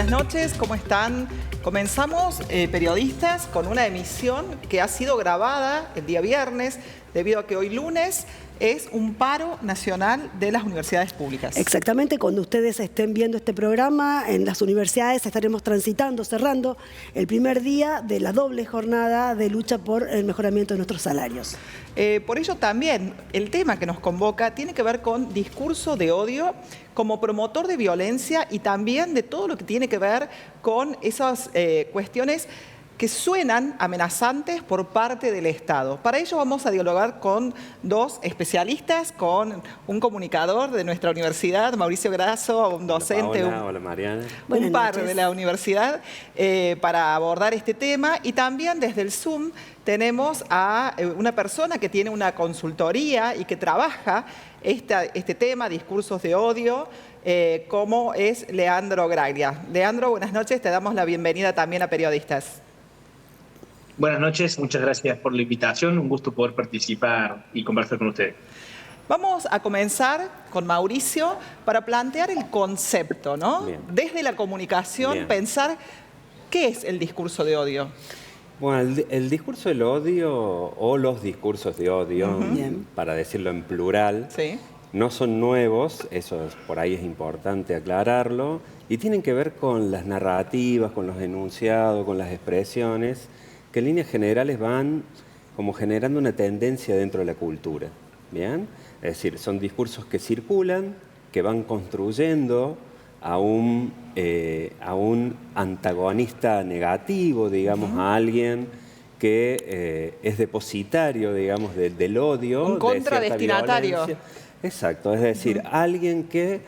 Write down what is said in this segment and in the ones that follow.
Buenas noches, ¿cómo están? Comenzamos, periodistas, con una emisión que ha sido grabada el día viernes, debido a que hoy lunes es un paro nacional de las universidades públicas. Exactamente, cuando ustedes estén viendo este programa, en las universidades estaremos transitando, cerrando el primer día de la doble jornada de lucha por el mejoramiento de nuestros salarios. Por ello también el tema que nos convoca tiene que ver con discurso de odio como promotor de violencia y también de todo lo que tiene que ver con esas cuestiones que suenan amenazantes por parte del Estado. Para ello vamos a dialogar con dos especialistas, con un comunicador de nuestra universidad, Mauricio Grasso, un docente, hola, Paola, hola Mariana. Un par de la universidad, para abordar este tema. Y también desde el Zoom tenemos a una persona que tiene una consultoría y que trabaja este tema, discursos de odio, como es Leandro Graglia. Leandro, buenas noches, te damos la bienvenida también a Periodistas. Buenas noches, muchas gracias por la invitación, un gusto poder participar y conversar con ustedes. Vamos a comenzar con Mauricio para plantear el concepto, ¿no? Bien. Desde la comunicación, Bien. pensar qué es el discurso de odio. Bueno, el discurso del odio o los discursos de odio, para decirlo en plural, Sí. no son nuevos, por ahí es importante aclararlo, y tienen que ver con las narrativas, con los enunciados, con las expresiones, que en líneas generales van como generando una tendencia dentro de la cultura, ¿bien? Es decir, son discursos que circulan, que van construyendo a un antagonista negativo, digamos, a alguien que es depositario, digamos, del odio. Un contradestinatario. Exacto, es decir, alguien que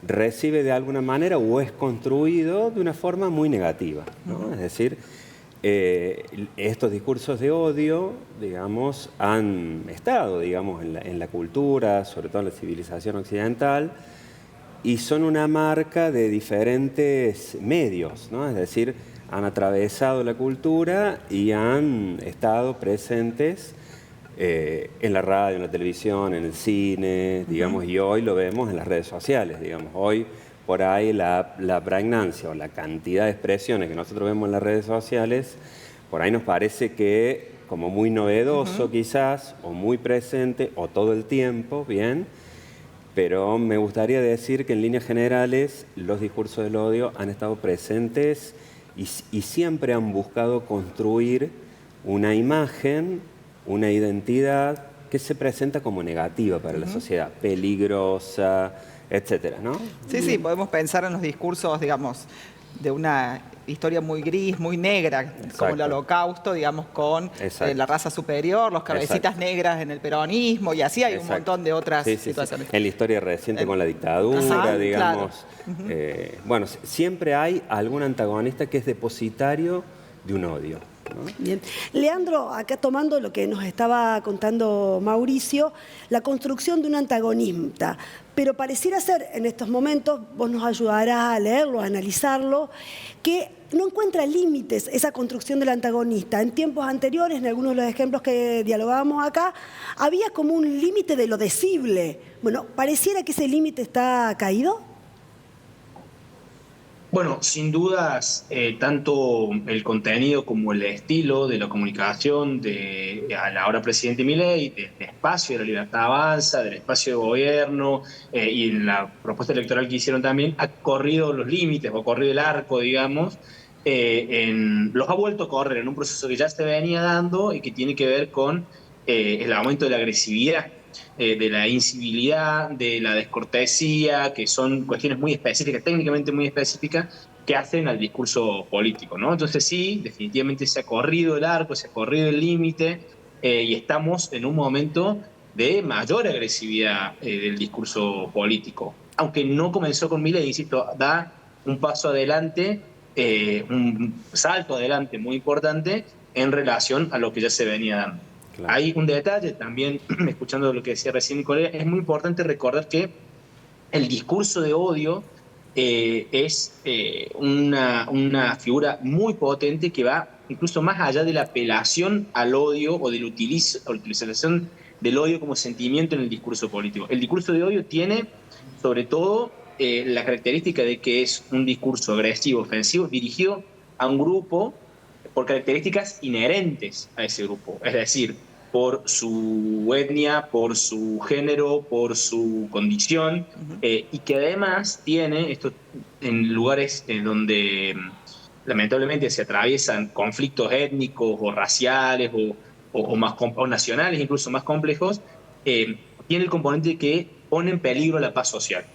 recibe de alguna manera o es construido de una forma muy negativa, ¿no? Es decir, estos discursos de odio, digamos, han estado, digamos, en la cultura, sobre todo en la civilización occidental, y son una marca de diferentes medios, ¿no? Es decir, han atravesado la cultura y han estado presentes en la radio, en la televisión, en el cine, digamos, y hoy lo vemos en las redes sociales, digamos. Hoy, por ahí, la pregnancia o la cantidad de expresiones que nosotros vemos en las redes sociales, por ahí nos parece que como muy novedoso quizás, o muy presente, o todo el tiempo, bien, pero me gustaría decir que en líneas generales los discursos del odio han estado presentes y siempre han buscado construir una imagen, una identidad que se presenta como negativa para la sociedad, peligrosa, etcétera, ¿no? Sí, podemos pensar en los discursos, digamos, de una historia muy gris, muy negra, Exacto. como el Holocausto, digamos, con la raza superior, los cabecitas negras en el peronismo, y así hay un montón de otras situaciones. En la historia reciente con la dictadura, digamos. Claro. Bueno, siempre hay algún antagonista que es depositario de un odio, ¿no? Bien. Leandro, acá tomando lo que nos estaba contando Mauricio, la construcción de un antagonista, pero pareciera ser en estos momentos, vos nos ayudarás a leerlo, a analizarlo, que no encuentra límites esa construcción del antagonista. En tiempos anteriores, en algunos de los ejemplos que dialogábamos acá, había como un límite de lo decible. Bueno, pareciera que ese límite está caído. Bueno, sin dudas, tanto el contenido como el estilo de la comunicación a la ahora presidente Milei, del espacio de la Libertad Avanza, del espacio de gobierno y en la propuesta electoral que hicieron también, ha corrido los límites o ha corrido el arco, digamos, los ha vuelto a correr en un proceso que ya se venía dando y que tiene que ver con el aumento de la agresividad, de la incivilidad, de la descortesía, que son cuestiones muy específicas, técnicamente muy específicas, que hacen al discurso político, ¿no? Entonces sí, definitivamente se ha corrido el arco, se ha corrido el límite, y estamos en un momento de mayor agresividad del discurso político. Aunque no comenzó con Milei, insisto, da un paso adelante, un salto adelante muy importante en relación a lo que ya se venía dando. Claro. Hay un detalle también, escuchando lo que decía recién Nicolás, es muy importante recordar que el discurso de odio es una figura muy potente que va incluso más allá de la apelación al odio o de la utilización del odio como sentimiento en el discurso político. El discurso de odio tiene, sobre todo, la característica de que es un discurso agresivo, ofensivo, dirigido a un grupo por características inherentes a ese grupo, es decir, por su etnia, por su género, por su condición, y que además tiene, esto en lugares en donde lamentablemente se atraviesan conflictos étnicos o raciales o nacionales incluso más complejos, tiene el componente que pone en peligro la paz social.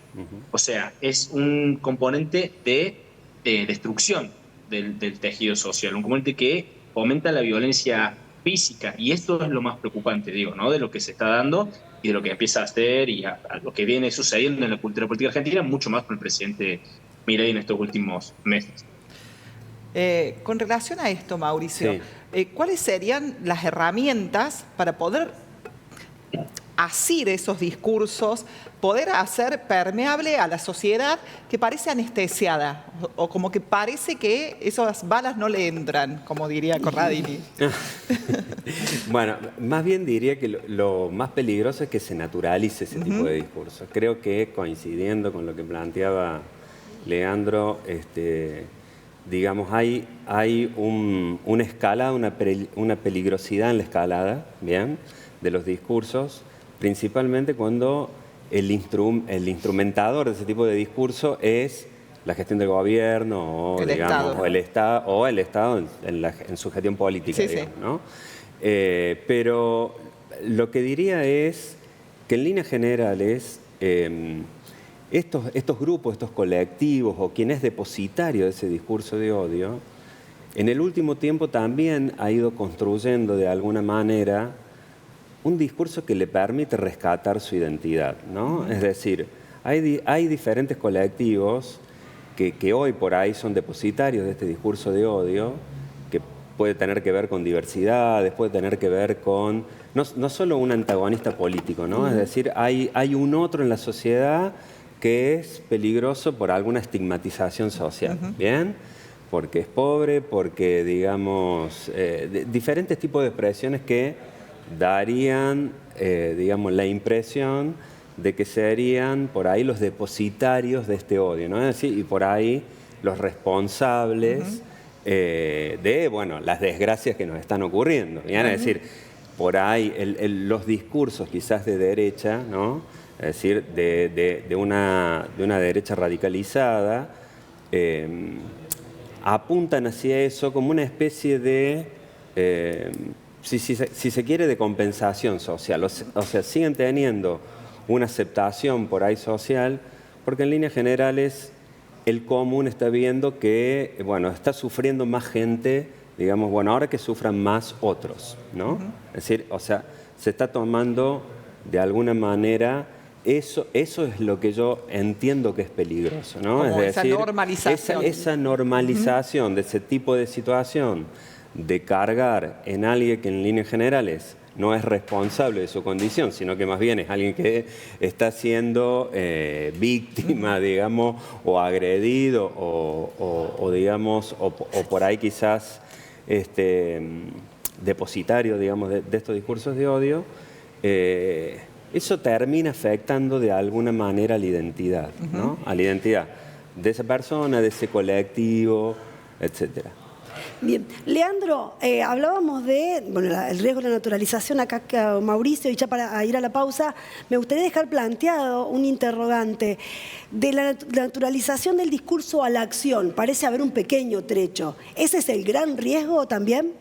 O sea, es un componente de destrucción del tejido social, un componente que fomenta la violencia física, y esto es lo más preocupante, digo, ¿no? De lo que se está dando y de lo que empieza a hacer y a lo que viene sucediendo en la cultura política argentina, mucho más con el presidente Milei en estos últimos meses. Con relación a esto, Mauricio, Sí. ¿Cuáles serían las herramientas para poder asir esos discursos, poder hacer permeable a la sociedad que parece anestesiada o como que parece que esas balas no le entran, como diría Corradini? Bueno, más bien diría que lo más peligroso es que se naturalice ese tipo de discursos. Creo que, coincidiendo con lo que planteaba Leandro, digamos, hay una escalada, una peligrosidad en la escalada, ¿bien?, de los discursos, principalmente cuando el instrumentador de ese tipo de discurso es la gestión del gobierno o, el digamos, Estado. o el Estado en su gestión política, Sí, digamos, ¿no? Pero lo que diría es que en líneas generales estos grupos, estos colectivos o quien es depositario de ese discurso de odio, en el último tiempo también ha ido construyendo de alguna manera un discurso que le permite rescatar su identidad, ¿no? Es decir, hay diferentes colectivos que hoy por ahí son depositarios de este discurso de odio, que puede tener que ver con diversidades, puede tener que ver con no solo un antagonista político, ¿no? Es decir, hay un otro en la sociedad que es peligroso por alguna estigmatización social, ¿bien? Porque es pobre, porque, digamos, diferentes tipos de expresiones que darían, digamos, la impresión de que serían por ahí los depositarios de este odio, ¿no? Es decir, y por ahí los responsables de, bueno, las desgracias que nos están ocurriendo, ¿bien? Es decir, por ahí los discursos quizás de derecha, ¿no? Es decir, de una derecha radicalizada, apuntan hacia eso como una especie de, si se quiere, de compensación social. O sea, siguen teniendo una aceptación por ahí social, porque en líneas generales el común está viendo que, bueno, está sufriendo más gente, digamos, bueno, ahora que sufran más otros, ¿no? Es decir, o sea, se está tomando de alguna manera. Eso es lo que yo entiendo que es peligroso, ¿no? Como es decir, esa normalización. Esa normalización de ese tipo de situación, de cargar en alguien que en líneas generales no es responsable de su condición, sino que más bien es alguien que está siendo víctima, digamos, o agredido, o digamos, o por ahí quizás depositario, digamos, de estos discursos de odio. Eso termina afectando de alguna manera a la identidad, ¿no? A la identidad de esa persona, de ese colectivo, etcétera. Bien, Leandro, hablábamos de el riesgo de la naturalización acá con Mauricio, y ya para ir a la pausa, me gustaría dejar planteado un interrogante. De la naturalización del discurso a la acción, parece haber un pequeño trecho. ¿Ese es el gran riesgo también?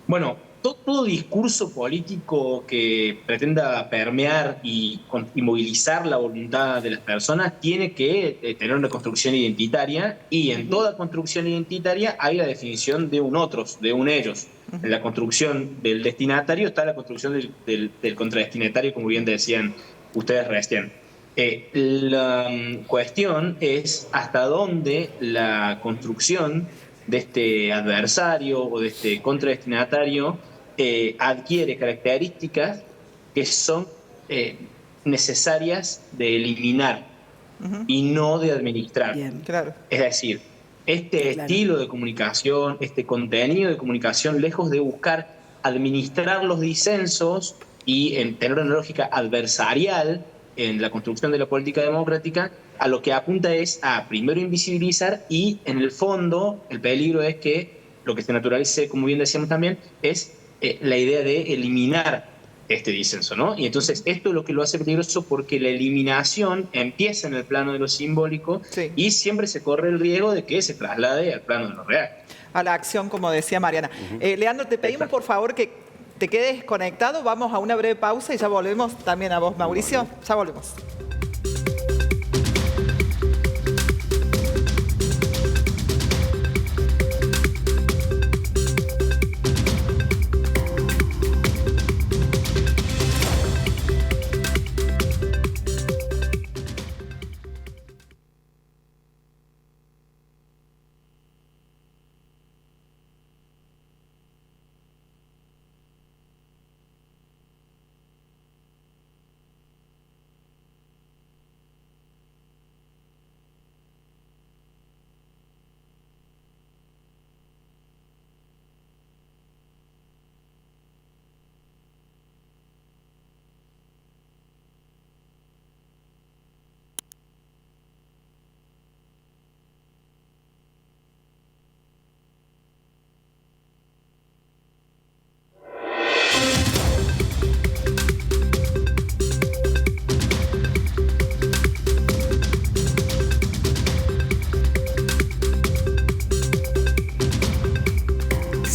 Bueno, todo discurso político que pretenda permear y movilizar la voluntad de las personas tiene que tener una construcción identitaria, y en toda construcción identitaria hay la definición de un otros, de un ellos. En la construcción del destinatario está la construcción del contradestinatario, como bien decían ustedes recién. La cuestión es hasta dónde la construcción de este adversario o de este contradestinatario adquiere características que son necesarias de eliminar y no de administrar. Bien. Claro. Es decir, este Claro. estilo de comunicación, este contenido de comunicación, lejos de buscar administrar los disensos y tener una lógica adversarial, en la construcción de la política democrática, a lo que apunta es a primero invisibilizar y en el fondo el peligro es que lo que se naturalice, como bien decíamos también, es la idea de eliminar este disenso, ¿no? Y entonces esto es lo que lo hace peligroso porque la eliminación empieza en el plano de lo simbólico y siempre se corre el riesgo de que se traslade al plano de lo real. A la acción, como decía Mariana. Leandro, te pedimos por favor que te quedes conectado, vamos a una breve pausa y ya volvemos también a vos, Mauricio. Ya volvemos.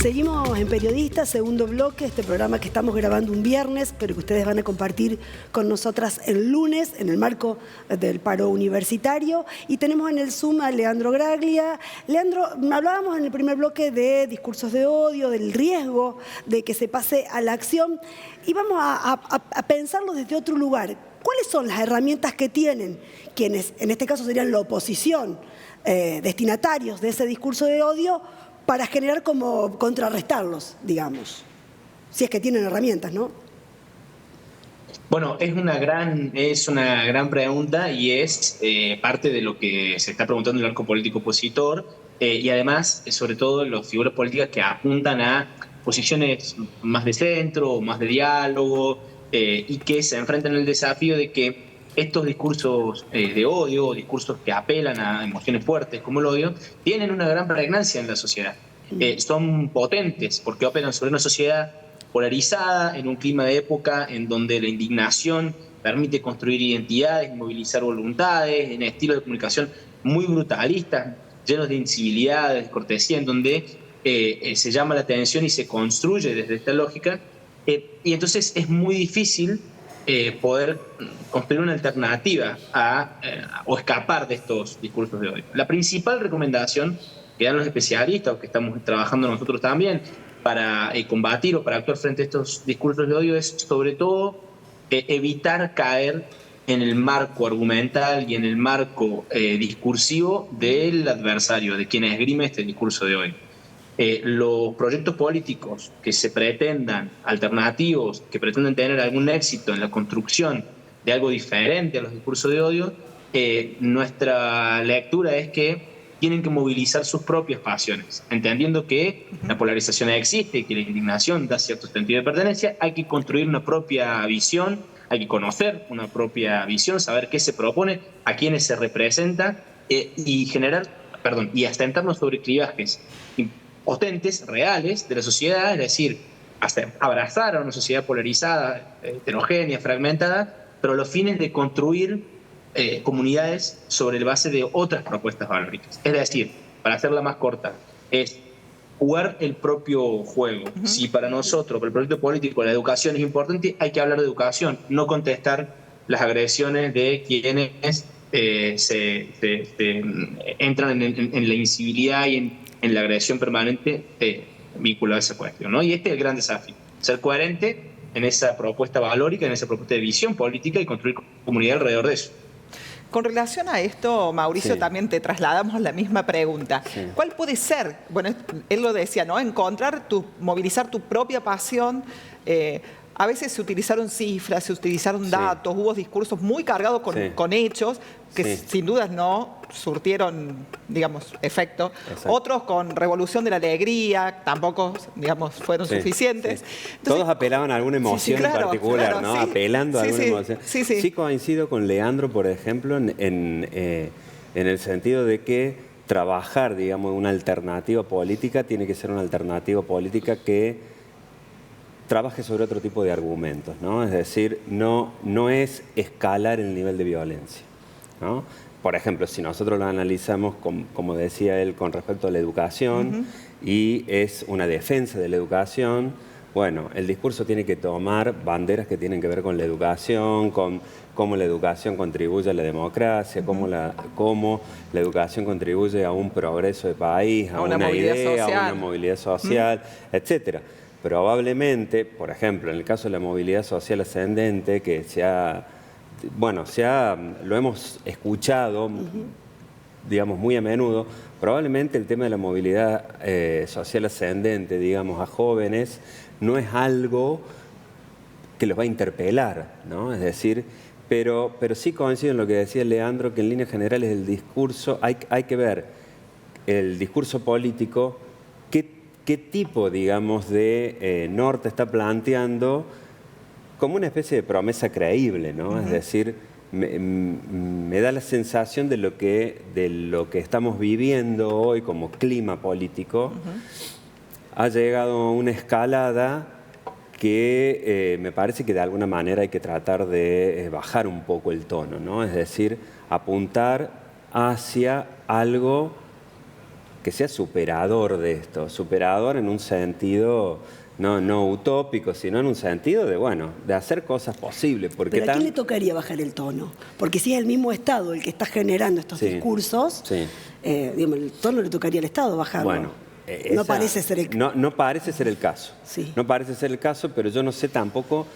Seguimos en Periodistas, segundo bloque, este programa que estamos grabando un viernes, pero que ustedes van a compartir con nosotras el lunes en el marco del paro universitario. Y tenemos en el Zoom a Leandro Graglia. Leandro, hablábamos en el primer bloque de discursos de odio, del riesgo de que se pase a la acción. Y vamos a pensarlo desde otro lugar. ¿Cuáles son las herramientas que tienen quienes, en este caso serían la oposición, destinatarios de ese discurso de odio, para generar como contrarrestarlos, digamos? Si es que tienen herramientas, ¿no? Bueno, es una gran pregunta y es parte de lo que se está preguntando el arco político opositor y además, sobre todo, las figuras políticas que apuntan a posiciones más de centro, más de diálogo y que se enfrentan al desafío de que estos discursos de odio, discursos que apelan a emociones fuertes como el odio, tienen una gran pregnancia en la sociedad. Son potentes porque operan sobre una sociedad polarizada, en un clima de época en donde la indignación permite construir identidades, movilizar voluntades, en estilos de comunicación muy brutalistas, llenos de incivilidad, de descortesía, en donde se llama la atención y se construye desde esta lógica. Y entonces es muy difícil poder construir una alternativa o escapar de estos discursos de odio. La principal recomendación que dan los especialistas, o que estamos trabajando nosotros también, para combatir o para actuar frente a estos discursos de odio es sobre todo evitar caer en el marco argumental y en el marco discursivo del adversario, de quien esgrime este discurso de odio. Los proyectos políticos que se pretendan, alternativos, que pretendan tener algún éxito en la construcción de algo diferente a los discursos de odio, nuestra lectura es que tienen que movilizar sus propias pasiones, entendiendo que la polarización existe, que la indignación da cierto sentido de pertenencia, hay que construir una propia visión, hay que conocer una propia visión, saber qué se propone, a quiénes se representa y asentarnos sobre clivajes potentes, reales de la sociedad, es decir, hasta abrazar a una sociedad polarizada, heterogénea, fragmentada, pero los fines de construir comunidades sobre la base de otras propuestas valóricas. Es decir, para hacerla más corta, es jugar el propio juego. Si para nosotros, para el proyecto político, la educación es importante, hay que hablar de educación, no contestar las agresiones de quienes entran en la incivilidad y en la agresión permanente vinculada a esa cuestión, ¿no? Y este es el gran desafío, ser coherente en esa propuesta valórica, en esa propuesta de visión política y construir comunidad alrededor de eso. Con relación a esto, Mauricio, Sí. también te trasladamos la misma pregunta. Sí. ¿Cuál puede ser? Bueno, él lo decía, ¿no? Movilizar tu propia pasión a veces se utilizaron cifras, se utilizaron datos, hubo discursos muy cargados con hechos que sin dudas no surtieron, digamos, efecto. Exacto. Otros con Revolución de la Alegría, tampoco, digamos, fueron suficientes. Entonces, todos apelaban a alguna emoción en particular, ¿no? Apelando a alguna emoción. Sí coincido con Leandro, por ejemplo, en el sentido de que trabajar, digamos, una alternativa política tiene que ser una alternativa política que trabaje sobre otro tipo de argumentos, ¿no? Es decir, no es escalar el nivel de violencia, ¿no? Por ejemplo, si nosotros lo analizamos, como decía él, con respecto a la educación, y es una defensa de la educación, bueno, el discurso tiene que tomar banderas que tienen que ver con la educación, con cómo la educación contribuye a la democracia, cómo la educación contribuye a un progreso de país, a una idea, a una movilidad social, etcétera. Probablemente, por ejemplo, en el caso de la movilidad social ascendente, que lo hemos escuchado, digamos, muy a menudo, probablemente el tema de la movilidad social ascendente, digamos, a jóvenes, no es algo que los va a interpelar, ¿no? Es decir, pero sí coincido en lo que decía Leandro, que en líneas generales el discurso, hay que ver el discurso político, qué tipo, digamos, de norte está planteando como una especie de promesa creíble, ¿no? Es decir, me da la sensación de lo que estamos viviendo hoy como clima político. Ha llegado a una escalada que me parece que de alguna manera hay que tratar de bajar un poco el tono, ¿no? Es decir, apuntar hacia algo que sea superador de esto, superador en un sentido no utópico, sino en un sentido de hacer cosas posibles. Porque ¿pero a quién le tocaría bajar el tono? Porque si es el mismo Estado el que está generando estos discursos, digamos, el tono le tocaría al Estado bajarlo. Bueno, no parece ser el caso. No parece ser el caso. No parece ser el caso, pero yo no sé tampoco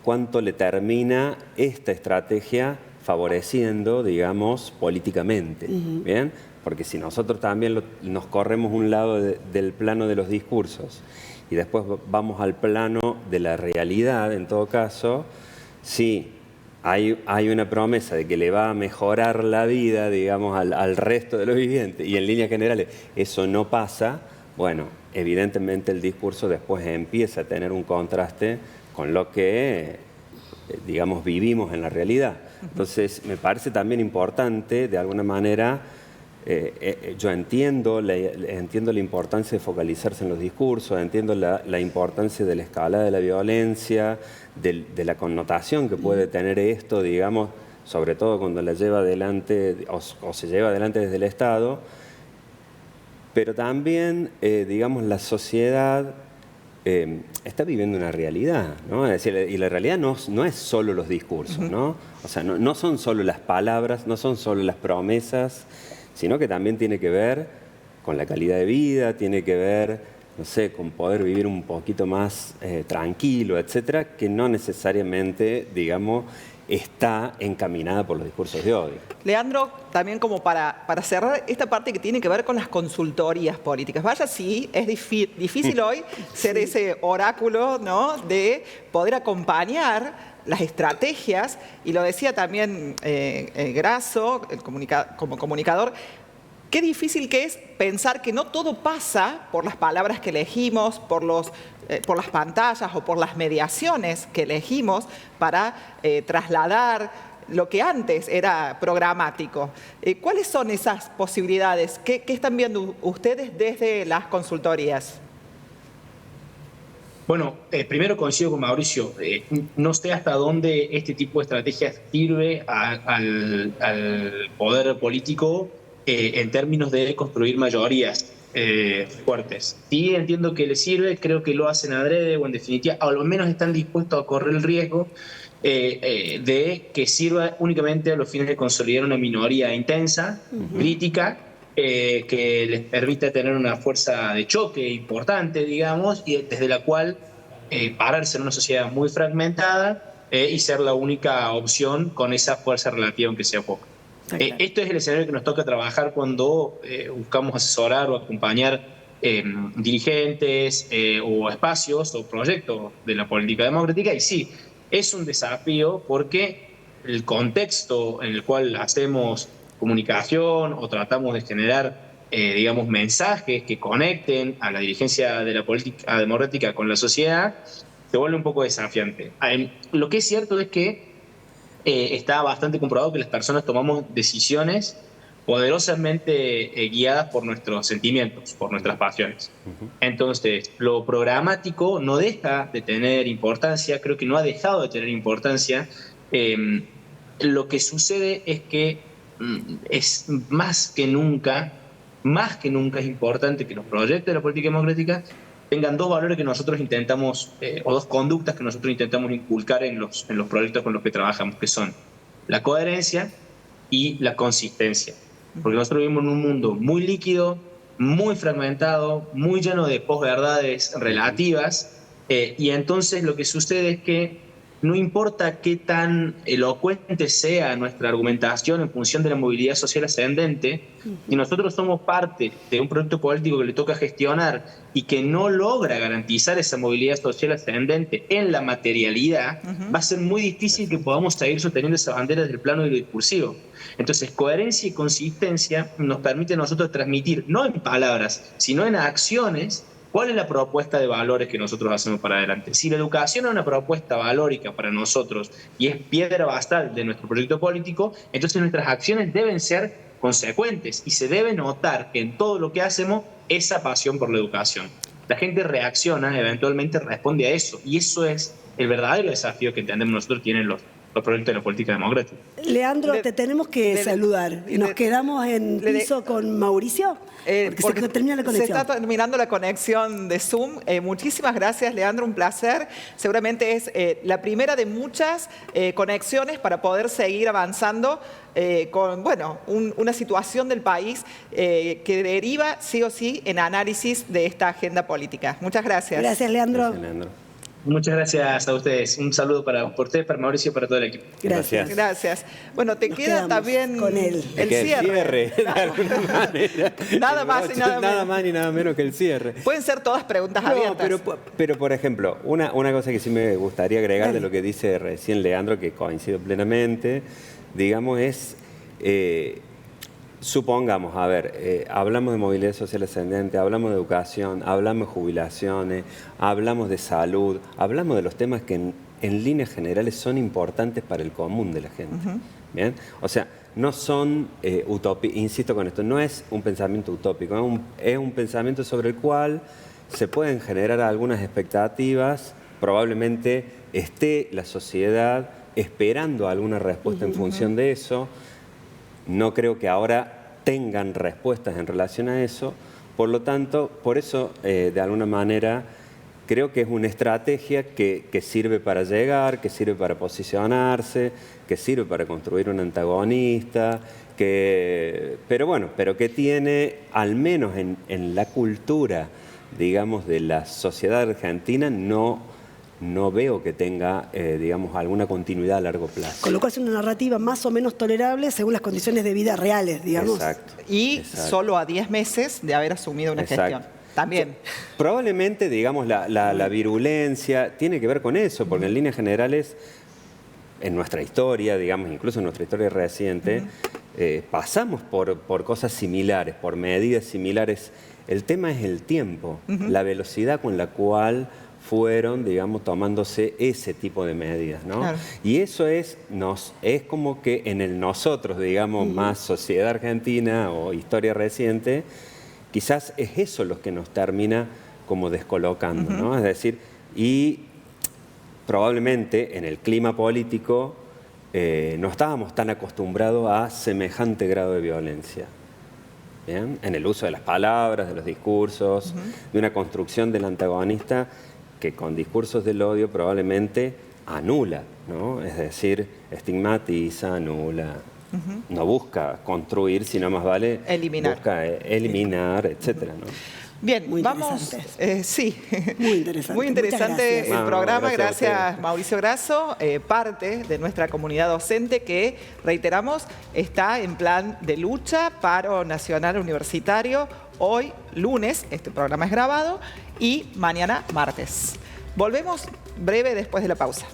cuánto le termina esta estrategia favoreciendo, digamos, políticamente. ¿Bien? Porque si nosotros también nos corremos un lado del plano de los discursos y después vamos al plano de la realidad, en todo caso, sí, hay una promesa de que le va a mejorar la vida, digamos, al resto de los vivientes, y en líneas generales eso no pasa, bueno, evidentemente el discurso después empieza a tener un contraste con lo que, digamos, vivimos en la realidad. Entonces, me parece también importante, de alguna manera, yo entiendo la importancia de focalizarse en los discursos, entiendo la importancia de la escalada de la violencia, de la connotación que puede tener esto, digamos, sobre todo cuando la lleva adelante o se lleva adelante desde el Estado, pero también, digamos, la sociedad está viviendo una realidad, ¿no? Es decir, y la realidad no es solo los discursos, ¿no? O sea, no son solo las palabras, no son solo las promesas, sino que también tiene que ver con la calidad de vida, tiene que ver, no sé, con poder vivir un poquito más tranquilo, etcétera, que no necesariamente, digamos, está encaminada por los discursos de odio. Leandro, también como para cerrar esta parte que tiene que ver con las consultorías políticas. Vaya, sí, es difícil hoy ser ese oráculo, ¿no?, de poder acompañar las estrategias, y lo decía también Grasso, como comunicador, qué difícil que es pensar que no todo pasa por las palabras que elegimos, por las pantallas o por las mediaciones que elegimos para trasladar lo que antes era programático. ¿Cuáles son esas posibilidades? ¿Qué están viendo ustedes desde las consultorías? Bueno, primero coincido con Mauricio. No sé hasta dónde este tipo de estrategias sirve al poder político en términos de construir mayorías fuertes. Sí, entiendo que le sirve, creo que lo hacen adrede, o en definitiva, o al menos están dispuestos a correr el riesgo de que sirva únicamente a los fines de consolidar una minoría intensa, crítica, que les permita tener una fuerza de choque importante, digamos, y desde la cual pararse en una sociedad muy fragmentada y ser la única opción con esa fuerza relativa aunque sea poca. Esto es el escenario que nos toca trabajar cuando buscamos asesorar o acompañar dirigentes o espacios o proyectos de la política democrática. Y sí, es un desafío porque el contexto en el cual hacemos comunicación o tratamos de generar, digamos, mensajes que conecten a la dirigencia de la política democrática con la sociedad, se vuelve un poco desafiante. Lo que es cierto es que está bastante comprobado que las personas tomamos decisiones poderosamente guiadas por nuestros sentimientos, por nuestras pasiones. Entonces, lo programático no deja de tener importancia, creo que no ha dejado de tener importancia. Lo que sucede es que es más que nunca es importante que los proyectos de la política democrática tengan dos valores que nosotros intentamos, o dos conductas que nosotros intentamos inculcar en los proyectos con los que trabajamos, que son la coherencia y la consistencia. Porque nosotros vivimos en un mundo muy líquido, muy fragmentado, muy lleno de posverdades relativas, y entonces lo que sucede es que no importa qué tan elocuente sea nuestra argumentación en función de la movilidad social ascendente, si nosotros somos parte de un proyecto político que le toca gestionar y que no logra garantizar esa movilidad social ascendente en la materialidad, va a ser muy difícil que podamos seguir sosteniendo esa bandera desde el plano de lo discursivo. Entonces, coherencia y consistencia nos permite a nosotros transmitir, no en palabras, sino en acciones, ¿cuál es la propuesta de valores que nosotros hacemos para adelante? Si la educación es una propuesta valórica para nosotros y es piedra basal de nuestro proyecto político, entonces nuestras acciones deben ser consecuentes y se debe notar en todo lo que hacemos esa pasión por la educación. La gente reacciona, eventualmente responde a eso, y eso es el verdadero desafío que entendemos nosotros tienen los proyectos de la política democrática. Leandro, te tenemos que saludar. ¿Nos quedamos en piso con Mauricio? Porque se termina la conexión. Se está terminando la conexión de Zoom. Muchísimas gracias, Leandro, un placer. Seguramente es la primera de muchas conexiones para poder seguir avanzando con, bueno, una situación del país que deriva sí o sí en análisis de esta agenda política. Muchas gracias. Gracias, Leandro. Gracias, Leandro. Muchas gracias a ustedes. Un saludo para ustedes, para Mauricio y para todo el equipo. Gracias. Gracias. Bueno, te queda también con él. El cierre. De alguna manera. Nada más y nada menos. Nada más ni nada menos que el cierre. Pueden ser todas preguntas abiertas. Pero, por ejemplo, una cosa que sí me gustaría agregar de lo que dice recién Leandro, que coincido plenamente, digamos, es... supongamos, a ver, hablamos de movilidad social ascendente, hablamos de educación, hablamos de jubilaciones, hablamos de salud, hablamos de los temas que en líneas generales son importantes para el común de la gente. ¿Bien? O sea, no son utopías, insisto con esto, no es un pensamiento utópico, es un pensamiento sobre el cual se pueden generar algunas expectativas, probablemente esté la sociedad esperando alguna respuesta en función de eso. No creo que ahora tengan respuestas en relación a eso. Por lo tanto, por eso, de alguna manera, creo que es una estrategia que sirve para llegar, que sirve para posicionarse, que sirve para construir un antagonista, pero que tiene, al menos en la cultura, digamos, de la sociedad argentina, no veo que tenga, digamos, alguna continuidad a largo plazo. Con lo cual es una narrativa más o menos tolerable según las condiciones de vida reales, digamos. Exacto. Y solo a 10 meses de haber asumido una gestión. También. Probablemente, digamos, la virulencia tiene que ver con eso, porque en líneas generales, en nuestra historia, digamos, incluso en nuestra historia reciente, pasamos por cosas similares, por medidas similares. El tema es el tiempo, la velocidad con la cual fueron, digamos, tomándose ese tipo de medidas, ¿no? Claro. Y eso es como que en nosotros, digamos, más sociedad argentina o historia reciente, quizás es eso lo que nos termina como descolocando, ¿no? Es decir, y probablemente en el clima político no estábamos tan acostumbrados a semejante grado de violencia. ¿Bien? En el uso de las palabras, de los discursos, de una construcción del antagonista que con discursos del odio probablemente anula, ¿no? Es decir, estigmatiza, anula, no busca construir, sino más vale busca eliminar, etcétera, ¿no? Bien, muy vamos. Sí. Muy interesante. Muy interesante el programa. Gracias, Mauricio Grasso, parte de nuestra comunidad docente que, reiteramos, está en plan de lucha, paro nacional universitario, hoy, lunes, este programa es grabado, y mañana, martes. Volvemos breve después de la pausa.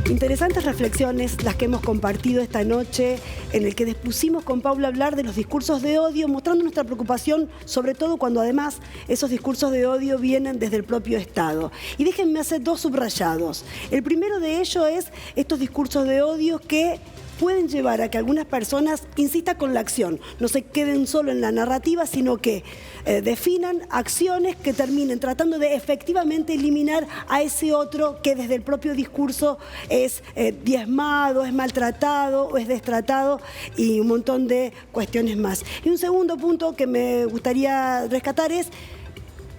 Interesantes reflexiones las que hemos compartido esta noche, en el que dispusimos con Paula hablar de los discursos de odio, mostrando nuestra preocupación, sobre todo cuando además esos discursos de odio vienen desde el propio Estado. Y déjenme hacer dos subrayados. El primero de ellos es estos discursos de odio que pueden llevar a que algunas personas insistan con la acción, no se queden solo en la narrativa, sino que definan acciones que terminen tratando de efectivamente eliminar a ese otro que desde el propio discurso es diezmado, es maltratado o es destratado y un montón de cuestiones más. Y un segundo punto que me gustaría rescatar es,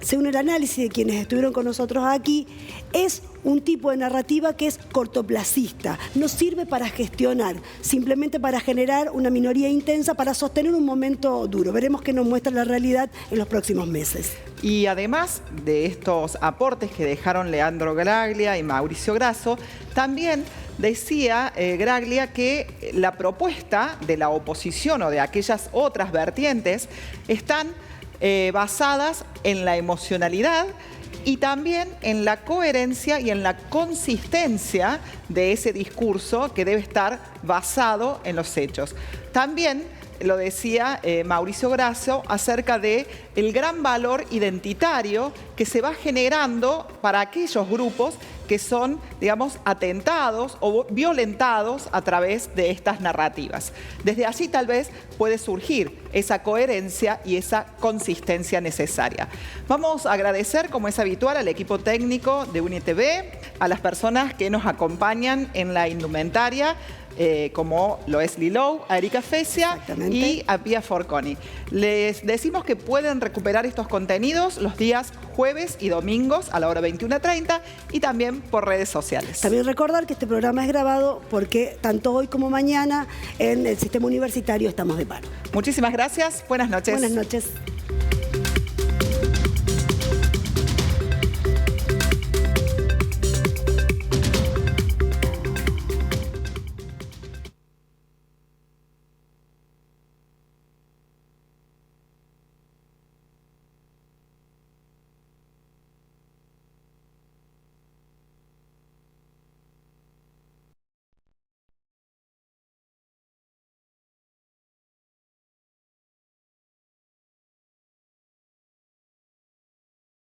según el análisis de quienes estuvieron con nosotros aquí, es un tipo de narrativa que es cortoplacista, no sirve para gestionar, simplemente para generar una minoría intensa, para sostener un momento duro. Veremos qué nos muestra la realidad en los próximos meses. Y además de estos aportes que dejaron Leandro Graglia y Mauricio Grasso, también decía Graglia que la propuesta de la oposición o de aquellas otras vertientes están basadas en la emocionalidad y también en la coherencia y en la consistencia de ese discurso que debe estar basado en los hechos. También lo decía Mauricio Grasso acerca del gran valor identitario que se va generando para aquellos grupos que son, digamos, atentados o violentados a través de estas narrativas. Desde allí tal vez puede surgir esa coherencia y esa consistencia necesaria. Vamos a agradecer, como es habitual, al equipo técnico de UniTV, a las personas que nos acompañan en la indumentaria, como lo es Lilou, a Erika Fecia y a Pia Forconi. Les decimos que pueden recuperar estos contenidos los días jueves y domingos a la hora 21:30 y también por redes sociales. También recordar que este programa es grabado porque tanto hoy como mañana en el sistema universitario estamos de paro. Muchísimas gracias. Buenas noches. Buenas noches.